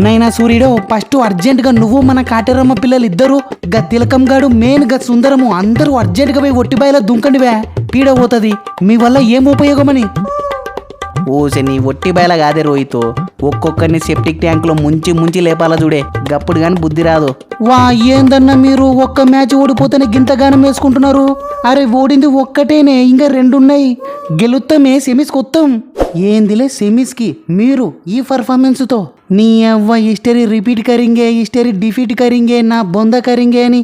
నైనా సూర్యుడు first urgent గా నువ్వు మన కాటేరమ్మ పిల్లలు ఇద్దరు గా తిలకం గాడు మెయిన్ గా సుందరము అందరూ అర్జెంట్ గా పోయి ఒట్టిబాయిలో దుంకండివే పీడ పోతుంది మీ వల్ల ఏం ఉపయోగమని. నీ ఒట్టి బయల కాదే రోహిత్, ఒక్కొక్కరిని సెప్టిక్ ట్యాంకులో ముంచి ముంచి లేపాలా చూడే, గప్పుడు గాని బుద్ధి రాదు. వా ఏందన్నా మీరు ఒక్క మ్యాచ్ ఓడిపోతేనే గింతగానం వేసుకుంటున్నారు. అరే ఓడింది ఒక్కటేనే, ఇంకా రెండున్నాయి. గెలుస్తామే సెమీస్కి వస్తాం. ఏందిలే సెమీస్కి మీరు ఈ పర్ఫార్మెన్స్తో నీ అవ్వ హిస్టరీ రిపీట్ కరింగే హిస్టరీ డిఫీట్ కరింగే నా బొంద కరింగే అని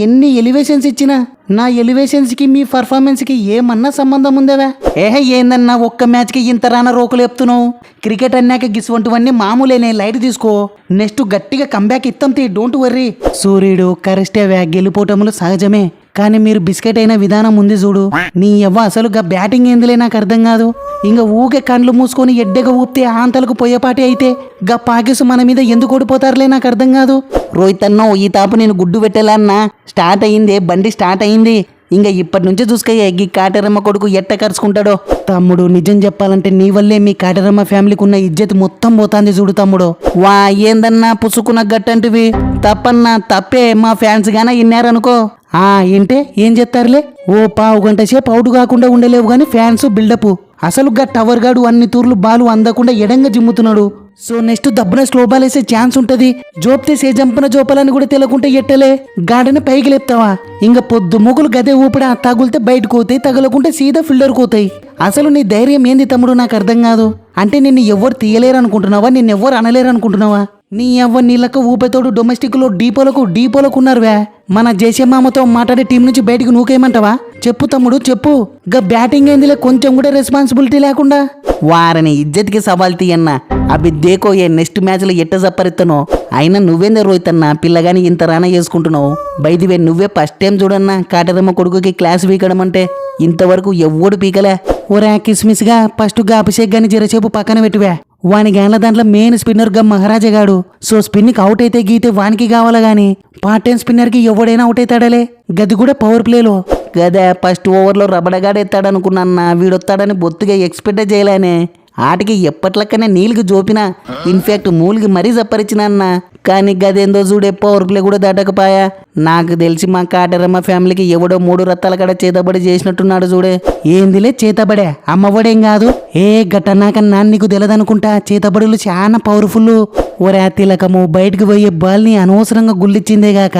ఎన్ని ఎలివేషన్స్ ఇచ్చినా నా ఎలివేషన్స్కి మీ పర్ఫార్మెన్స్కి ఏమన్నా సంబంధం ఉందేవా? ఏందన్నా ఒక్క మ్యాచ్కి ఇంత రాన రోకులు చెప్తున్నావు. క్రికెట్ అన్నాక గిసువంటివన్నీ మామూలేనే, లైట్ తీసుకో. నెక్స్ట్ గట్టిగా కంబ్యాక్ ఇత్తం తీ, డోంట్ వర్రీ. సూర్యుడు కరెస్టేవా, గెలుపోటములు సహజమే, కానీ మీరు బిస్కెట్ అయిన విధానం ఉంది చూడు. నీ అవ్వ అసలు గా బ్యాటింగ్ ఏందిలే నాకు అర్థం కాదు. ఇంకా ఊకే కండ్లు మూసుకొని ఎడ్డెగా ఊపితే ఆంతలకు పోయేపాటి అయితే గా పాకిసు మన మీద ఎందుకు ఓడిపోతారులే నాకు అర్థం కాదు. రోహిత్ అన్నో ఈ తాపు నేను గుడ్డు పెట్టేలా స్టార్ట్ అయింది, బండి స్టార్ట్ అయింది. ఇంకా ఇప్పటి నుంచే చూసుకో గీ కాటేరమ్మ కొడుకు ఎట్ట కరుచుకుంటాడో. తమ్ముడు నిజం చెప్పాలంటే నీ వల్లే మీ కాటేరమ్మ ఫ్యామిలీకి ఉన్న ఇజ్జత్ మొత్తం పోతాంది చూడు తమ్ముడు. వా ఏందన్నా పుసుకున్న గట్టంటివి, తప్పన్నా తప్పే, మా ఫ్యాన్స్ గానా ఇన్నారనుకో. ఏంటే ఏం చెప్తారులే, ఓ పావు గంట సేపు అవుట్ కాకుండా ఉండలేవు గాని ఫ్యాన్స్ బిల్డప్. అసలు గా టవర్ గాడు అన్ని తూర్లు బాలు అందకుండా ఎడంగా జిమ్ముతున్నాడు. సో నెక్స్ట్ దబ్బున స్లో బాల్ వేసే ఛాన్స్ ఉంటది. జోపితే సే జంపన జోపాలని కూడా తెలియకుంటే ఎట్టలే గాడిని పైకి లేపుతావా. ఇంకా పొద్దు మొగులు గదే ఊపిడా, తగులితే బయటకు పోతాయి, తగలకుంటే సీదా ఫిల్డర్ కోతాయి. అసలు నీ ధైర్యం ఏంది తమ్ముడు నాకు అర్థం కాదు. అంటే నిన్ను ఎవ్వరు తీయలేరు అనుకుంటున్నావా, నిన్నెవ్వరు అనలేరు అనుకుంటున్నావా? నీ ఎవ్వరు నీళ్ళకు ఊపేతోడు డొమెస్టిక్ లో డీపోలకు ఉన్నారువే. మన జయమామతో మాట్లాడే టీం నుంచి బయటకు నూకేయమంటావా? చెప్పు తమ్ముడు చెప్పు. గా బ్యాటింగ్ ఏందిలే, కొంచెం కూడా రెస్పాన్సిబిలిటీ లేకుండా. వారని ఇజ్జత్కి సవాల్ తీయన్నా. అవి దేకో ఏ నెక్స్ట్ మ్యాచ్లో ఎట్ట జప్పరిస్తానో. అయినా నువ్వేందే రోహిత్ అన్న పిల్లగాని ఇంత రానా చేసుకుంటున్నావు. బైదివే నువ్వే ఫస్ట్ టైం చూడన్నా కాటేరమ్మ కొడుకుకి క్లాస్ పీకడం అంటే. ఇంతవరకు ఎవ్వడు పీకలే. ఓరా కిస్మిస్ గా ఫస్ట్ గా అభిషేక్ గాని జరసేపు పక్కన పెట్టివే. వాని గ్యాన్ల దాంట్లో మెయిన్ స్పిన్నర్ గా మహారాజా గాడు. సో స్పిన్కి అవుట్ అయితే గీతే వానికి కావాలా గాని పార్ట్ టైం స్పిన్నర్ కి ఎవడైనా అవుట్ అవుతాడలే. గది కూడా పవర్ ప్లేలో. గదే ఫస్ట్ ఓవర్లో రబడగాడెత్తాడనుకున్నా, వీడొత్తాడని బొత్తుగా ఎక్స్పెక్ట్ చేయలేనే. ఆటికి ఎప్పట్లక్కనే నీళ్ళకి జోపినా, ఇన్ఫాక్ట్ మూలికి మరీ జప్పరిచిన అన్న. కానీ గదేందో చూడే పవర్ ప్లే కూడా దాటకపోయా. నాకు తెలిసి మా కాటేరమ్మ ఫ్యామిలీకి ఎవడో 3 రత్తాల కాడ చేతబడి చేసినట్టున్నాడు చూడే. ఏందిలే చేతబడే, అమ్మఒడేం కాదు. గట్టన్నాక నాన్న నీకు తెలియదనుకుంటా, చేతబడులు చాలా పవర్ఫుల్. ఒరే తిలకము బయటకు పోయే బాల్ని అనవసరంగా గుల్లిచ్చిందేగాక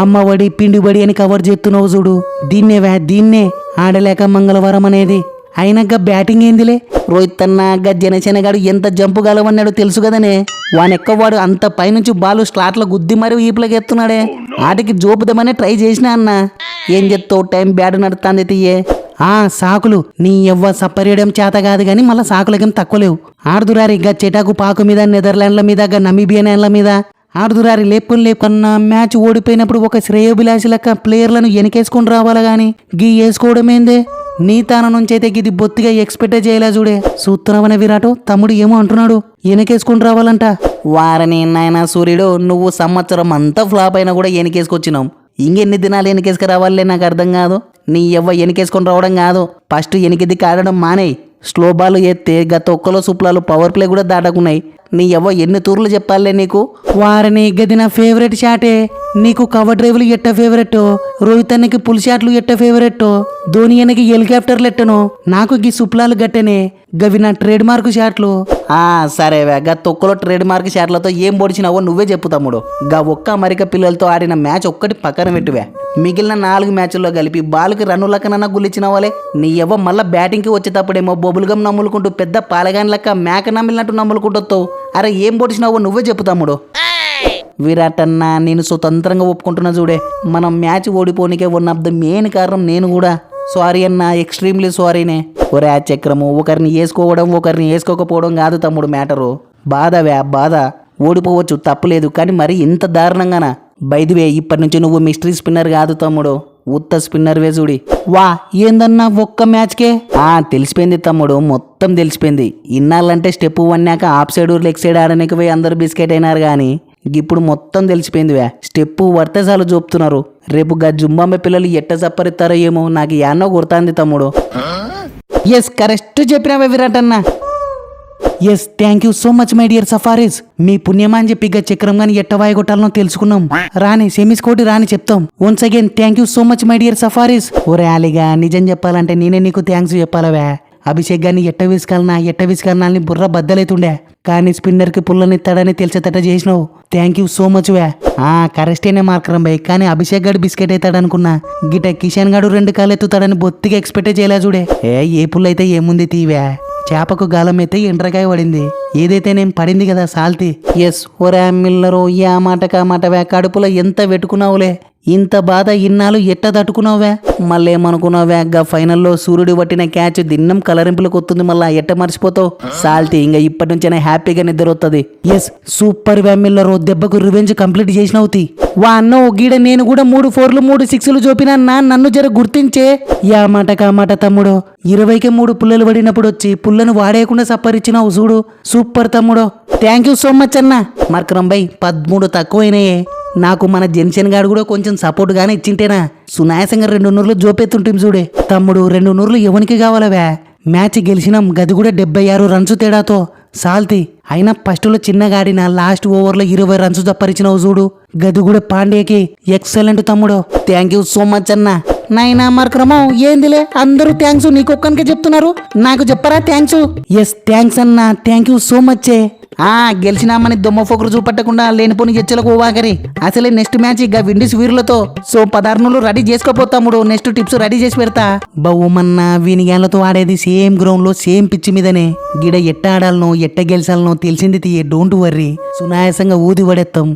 అమ్మఒడి పిండిబడి అని కవర్ చేస్తున్నావు చూడు. దీన్నే ఆడలేక మంగళవారం అనేది. అయినాక బ్యాటింగ్ ఏందిలే. రోహిత్ అన్న గా జనసేనగాడు ఎంత జంపు గలవన్నాడో తెలుసు కదనే. వాడు అంత పైనుంచి బాలు స్లాట్లో గుద్ది మరీ ఈపులకి ఎత్తున్నాడే. ఆటికి జోపుదామనే ట్రై చేసినా అన్న. ఏం చెప్తావు, టైం బ్యాట్ నడుస్తుంది తీయే. సాకులు నీ ఎవ్వ సప్పరియడం చేత కాదు గాని మళ్ళా సాకులకేం తక్కువలేవు. ఆడుదురారి గా చెటాకు పాకు మీద, నెదర్లాండ్ల మీద, గా నమీబియన్ల మీద ఆడుదురారి లేపుకన్నా మ్యాచ్ ఓడిపోయినప్పుడు ఒక శ్రేయోభిలాషి లెక్క ప్లేయర్లను వెనకేసుకుని రావాలా గాని గీ వేసుకోవడం ఏందే. నీ తాన నుంచి అయితే గిది బొత్తిగా ఎక్స్పెక్ట్ చేయలే చూడే. సూత్రవన విరాటు తమ్ముడు ఏమో అంటున్నాడు, వెనకేసుకుని రావాలంట. వారని నాయన సూర్యుడు, నువ్వు సంవత్సరం అంతా ఫ్లాప్ అయినా కూడా వెనకేసుకొచ్చినావు. ఇంకెన్ని దినాలు వెనకేసుకు రావాలే నాకు అర్థం కాదు. నీ ఎవ్వ వెనకేసుకొని రావడం కాదు, ఫస్ట్ వెనకెదికి ఆడడం మానేయి. స్లో బాల్ ఎత్తే గత ఒక్కలో సూప్లాలు పవర్ ప్లే కూడా దాటకున్నాయి. నీ ఎవ్వ ఎన్ని తూర్లు చెప్పాలే నీకు. వారిని గది నా ఫేవరెట్ షాటే. నీకు కవర్ డ్రైవ్లు ఎట్ట ఫేవరెట్, రోహిత్ అన్నకి పుల్ షాట్లు ఎట్ట ఫేవరెట్, ధోని అన్నకి హెలికాప్టర్లు ఎట్టను, నాకు గీ సుప్లాలు గట్టనే. గవి నా ట్రేడ్ మార్క్ షాట్లు. సరేవే, గా తొక్కలో ట్రేడ్ మార్క్ షాట్లతో ఏం పొడిచినావో నువ్వే చెప్పు తమ్ముడు. గా ఒక్క అమెరికా పిల్లలతో ఆడిన మ్యాచ్ ఒక్కటి పక్కన పెట్టువే. మిగిలిన 4 మ్యాచ్ల్లో కలిపి బాలుకి రన్నులకనన్నా గుల్లిచ్చినవాలే. నీ ఎవ్వ మళ్ళా బ్యాటింగ్కి వచ్చేటప్పుడేమో బొబులుగం నమ్ములుకుంటూ పెద్ద పాలగాని లెక్క మేక నమ్మిలినట్టు నమ్ములుకుంటూ. అరే ఏం పొడిచినావో నువ్వే చెప్పు తమ్ముడు. విరాట్ అన్న నేను స్వతంత్రంగా ఒప్పుకుంటున్నా చూడే. మనం మ్యాచ్ ఓడిపోనికే వన్ ఆఫ్ ద మెయిన్ కారణం నేను కూడా. సారీ అన్న, ఎక్స్ట్రీమ్లీ సారీనే. ఒరే చక్రము, ఒకరిని వేసుకోవడం ఒకరిని వేసుకోకపోవడం కాదు తమ్ముడు మ్యాటరు. బాధ ఓడిపోవచ్చు తప్పులేదు, కానీ మరి ఇంత దారుణంగానా? బైదివే ఇప్పటి నుంచి నువ్వు మిస్టరీ స్పిన్నర్ కాదు తమ్ముడు, ఉత్త స్పిన్నర్ వే చూడి. ఏందన్నా ఒక్క మ్యాచ్కే? తెలిసిపోయింది తమ్ముడు, మొత్తం తెలిసిపోయింది. ఇన్నాళ్ళంటే స్టెప్ వన్నాక ఆఫ్ సైడ్ లెగ్ సైడ్ ఆడడానికి పోయి అందరు బిస్కెట్ అయినారు కానీ ఇప్పుడు మొత్తం తెలిసిపోయిందివే. స్టెప్పు వర్తసాలు చూపుతున్నారు. రేపు గా జుంబాంబే పిల్లలు ఎట్ట చప్పరిస్తారో ఏమో నాకు యాన్నో గుర్తాంది తమ్ముడు. ఎస్ కరెక్ట్ చెప్పినావే విరాట్ అన్న. Yes thank you so much my dear Safaris. మీ పుణ్యమా అని చెప్పి ఇక చక్రం గాని ఎట్ట వాయగొట్టాలనో తెలుసుకున్నాం. రాని సెమీస్ కోటి రాని చెప్తాం. Once again thank you so much my dear safaris. ఓరే అలీగా నిజం చెప్పాలంటే నేనే నీకు థ్యాంక్స్ చెప్పాలవే. అభిషేక్ గారిని ఎట్ట విసుకాలనా అని బుర్ర బద్దలైతుండే, కానీ స్పిన్నర్ కి పుల్లనిస్తాడని తెలిసేటట్ట చేసినావు. థ్యాంక్ యూ సో మచ్ వే. కరెస్టేనే మార్కరం బై, కానీ అభిషేక్ గారు బిస్కెట్ అవుతాడనుకున్నా. గిట కిషన్ గాడు 2 కాళ్ళు ఎత్తుతాడని బొత్తిగా ఎక్స్పెక్టే చేయలే చూడే. ఏ పుల్లైతే ఏముంది తీవే, చేపకు గాలం అయితే ఎండ్రకాయ పడింది. ఏదైతే నేను పడింది కదా సాల్తీ. ఎస్ ఒరే మిల్లరు, ఆ మాటవే, కడుపులో ఎంత పెట్టుకున్నావులే. ఇంత బాధ ఇన్నాళ్ళు ఎట్ట తట్టుకున్నావే. మళ్ళీ ఏమనుకున్నావే, గా ఫైనల్లో సూర్యుడు పట్టిన క్యాచ్ దిన్నం కలరింపులకు వస్తుంది, మళ్ళా ఎట్ట మర్చిపోతావు. సాల్తీ ఇంకా ఇప్పటి నుంచైనా హ్యాపీగా నిద్ర వస్తుంది. ఎస్ సూపర్ వ్యామిల్లరు, దెబ్బకు రివెంజ్ కంప్లీట్ చేసినవుతి. వా అన్నో గీడ నేను కూడా 3 4లు 3 6లు చూపినా నన్ను జర గుర్తించే. యా మాట తమ్ముడు, 20కి 3 పుల్లలు పడినప్పుడు వచ్చి పుల్లను వాడేయకుండా సప్పరిచ్చినావు చూడు. సూపర్ తమ్ముడు, థ్యాంక్ యూ సో మచ్ అన్న. Markram by 13 తక్కువైనాయే. నాకు మన జెన్సన్ గాడు కూడా కొంచెం సపోర్ట్ గానే ఇచ్చింటేనా సునాయాసంగా 2 నూర్లు జోపెత్తుంటాం చూడే. తమ్ముడు 2 నూర్లు ఎవనికి కావాలవే. మ్యాచ్ గెలిచినాం, గది కూడా 76 రన్స్ తేడాతో. సాల్తీ అయినా ఫస్ట్లో చిన్నగాడిన లాస్ట్ ఓవర్లో 20 రన్స్ తప్పరిచినావు చూడు. గది కూడా పాండేకి ఎక్సలెంట్ తమ్ముడు. థ్యాంక్ యూ సో మచ్ అన్న. నైనా మార్క్రమో ఏందిలే, అందరూ థ్యాంక్స్ నీకొక్కనికే చెప్తున్నారు, నాకు చెప్పరా థ్యాంక్స్. ఎస్ థ్యాంక్స్ అన్న, థ్యాంక్ యూ సో మచ్. గెలిచినామని దొమ్మ ఫోకరు చూపట్టకుండా లేనిపోని ఎచ్చలకు ఓవాకరి. అసలే నెక్స్ట్ మ్యాచ్ ఇక విండీస్ వీరులతో. సో 16 రెడీ చేసుకోపోతాముడు, నెక్స్ట్ టిప్స్ రెడీ చేసి పెడతా. బహుమన్నా వీనిగాళ్ళతో ఆడేది సేమ్ గ్రౌండ్ లో సేమ్ పిచ్చి మీదనే. గిడ ఎట్ట ఆడాలనో ఎట్ట గెలిచాలనో తెలిసింది తీయే, డోంట్ వర్రీ. సునాయాసంగా ఊది పడేస్తాం.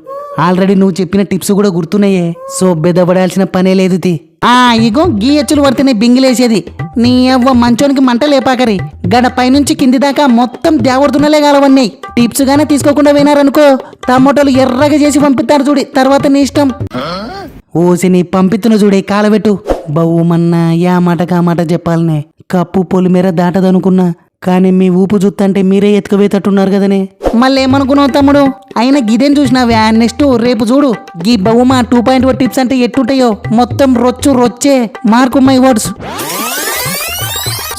ఆల్రెడీ నువ్వు చెప్పిన టిప్స్ కూడా గుర్తున్నాయే, సో బెదపడాల్సిన పనే లేదు తీ. ఇగో గీ ఎచ్చులు పడితేనే బింగిలేసేది. నీ అవ్వ మంచోనికి మంట లేపాకరి. గడ పైనుంచి కింది దాకా మొత్తం దేవడుతున్నలే కాలవన్నీ. టిప్స్ గానే తీసుకోకుండా వినారనుకో, టమోటాలు ఎర్రగా చేసి పంపిస్తారు చూడి, తర్వాత నీ ఇష్టం. ఓసి నీ పంపిస్తున్న చూడే కాలబెట్టు. బహుమన్నా యా మాట చెప్పాలనే. కప్పు పొలిమేర దాటదనుకున్నా, కానీ మీ ఊపు చూస్తంటే మీరే ఎత్తుకుపోయేటట్టున్నారు కదనే. మళ్ళీ ఏమనుకున్నావు తమ్ముడు, అయినా గిదేం చూసినావా. నెక్స్ట్ రేపు చూడు, గీ బహుమా 2.1 టిప్స్ అంటే ఎట్టుంటాయో మొత్తం రొచ్చే. Mark my words.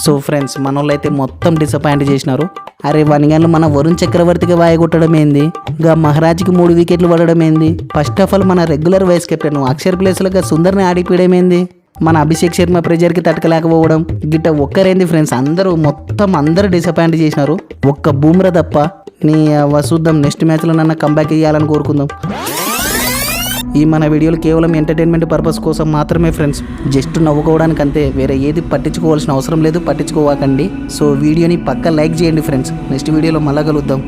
So friends, మనోళ్ళు అయితే మొత్తం డిసప్పాయింట్ చేసినారు. అరే 1 గంటలు మన వరుణ్ చక్రవర్తికి వాయగొట్టడం ఏంది, గా మహారాజ్కి 3 వికెట్లు పడడం ఏంది. ఫస్ట్ ఆఫ్ ఆల్ మన రెగ్యులర్ వైస్ కెప్టెన్ అక్షర్ ప్లేస్లుగా సుందర్ని ఆడిపోయడం ఏంది. మన అభిషేక్ శర్మ ప్రెజర్కి తట్టుకలేకపోవడం గిట్ట ఒక్కరేంది ఫ్రెండ్స్, అందరూ డిసప్పాయింట్ చేసినారు. ఒక్క బూమ్రా తప్ప. నీ చూద్దాం నెక్స్ట్ మ్యాచ్లో నన్ను కంబ్యాక్ చేయాలని కోరుకుందాం. ఈ మన వీడియోలు కేవలం ఎంటర్టైన్మెంట్ పర్పస్ కోసం మాత్రమే ఫ్రెండ్స్, జస్ట్ నవ్వుకోవడానికి అంతే, వేరే ఏది పట్టించుకోవాల్సిన అవసరం లేదు, పట్టించుకోవాకండి. సో వీడియోని పక్క లైక్ చేయండి ఫ్రెండ్స్. నెక్స్ట్ వీడియోలో మళ్ళా కలుద్దాం.